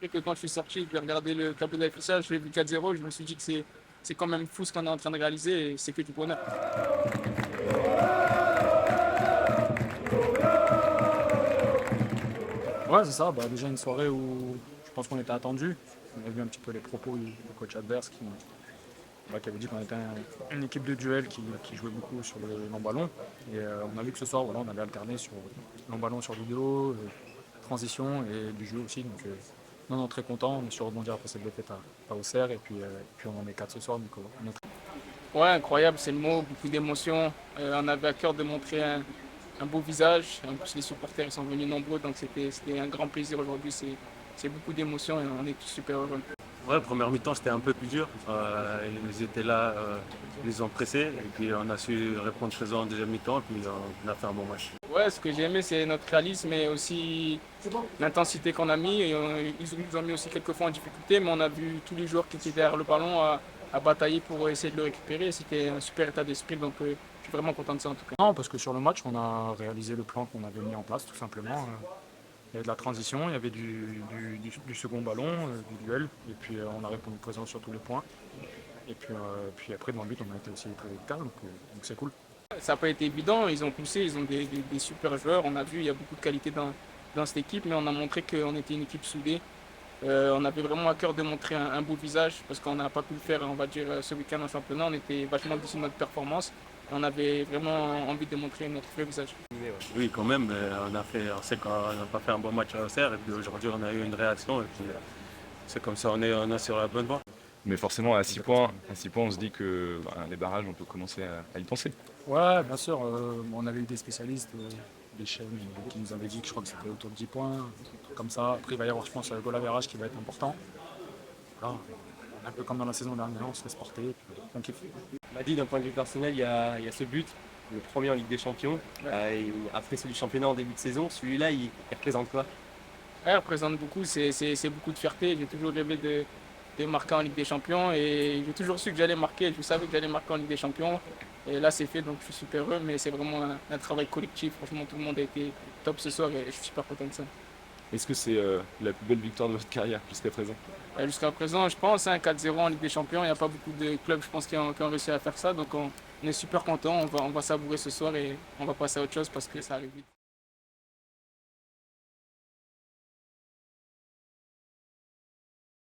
Après que quand je suis sorti, j'ai regardé le tableau d'affichage, j'ai vu 4-0, je me suis dit que c'est quand même fou ce qu'on est en train de réaliser et c'est que du bonheur. Ouais, c'est ça. Bah, déjà une soirée où je pense qu'on était attendu. On a vu un petit peu les propos du coach adverse qui avait dit qu'on était une équipe de duel qui jouait beaucoup sur le long ballon. Et on a vu que ce soir, voilà, on avait alterné sur long ballon sur vidéo, transition et du jeu aussi. Donc, non, non, très content. On est sur rebondir après cette défaite à Auxerre. Et puis on en est 4 ce soir. Donc, on est Ouais, incroyable, c'est le mot, beaucoup d'émotions. On avait à cœur de montrer un beau visage. En plus, les supporters ils sont venus nombreux, donc c'était un grand plaisir aujourd'hui. C'est beaucoup d'émotions et on est tous super heureux. Ouais, première mi-temps, c'était un peu plus dur. Ils étaient là, ils les ont pressés. Et puis, on a su répondre présent en deuxième mi-temps. Et puis, on a fait un bon match. Ouais, ce que j'ai aimé, c'est notre réalisme, mais aussi l'intensité qu'on a mis. Et ils nous ont mis aussi quelques fois en difficulté, mais on a vu tous les joueurs qui étaient derrière le ballon à batailler pour essayer de le récupérer. C'était un super état d'esprit, donc je suis vraiment content de ça en tout cas. Non, parce que sur le match, on a réalisé le plan qu'on avait mis en place, tout simplement. Il y avait de la transition, il y avait du second ballon, du duel, et puis on a répondu présent sur tous les points. Et puis après, dans le but, on a été aussi très efficace, donc c'est cool. Ça n'a pas été évident, ils ont poussé, ils ont des super joueurs, on a vu, il y a beaucoup de qualité dans cette équipe, mais on a montré qu'on était une équipe soudée. On avait vraiment à cœur de montrer un beau visage, parce qu'on n'a pas pu le faire, on va dire, ce week-end en championnat, on était vachement déçus de notre performance. On avait vraiment envie de montrer notre vrai visage. Oui, quand même, on sait qu'on n'a pas fait un bon match à Auxerre. Et puis, aujourd'hui, on a eu une réaction. Et puis, c'est comme ça, on est sur la bonne voie. Mais forcément, à 6 points, on se dit que les barrages, on peut commencer à y penser. Ouais, bien sûr. On avait eu des spécialistes, des chaînes qui nous avaient dit que je crois que c'était autour de 10 points, un truc comme ça. Après, il va y avoir, je pense, le goal average qui va être important. Voilà. Un peu comme dans la saison dernière, on se laisse porter, et puis on kiffe. M'a dit d'un point de vue personnel, il y a ce but, le premier en Ligue des Champions. Et après celui du championnat en début de saison, celui-là, il représente quoi? Ouais, il représente beaucoup, c'est beaucoup de fierté. J'ai toujours rêvé de marquer en Ligue des Champions et j'ai toujours su que j'allais marquer. Je savais que j'allais marquer en Ligue des Champions. Et là, c'est fait, donc je suis super heureux. Mais c'est vraiment un travail collectif. Franchement, tout le monde a été top ce soir et je suis super content de ça. Est-ce que c'est la plus belle victoire de votre carrière jusqu'à présent? Jusqu'à présent, je pense, 4-0 en Ligue des Champions. Il n'y a pas beaucoup de clubs, je pense, qui ont réussi à faire ça. Donc on est super content. On va savourer ce soir et on va passer à autre chose parce que ça arrive vite.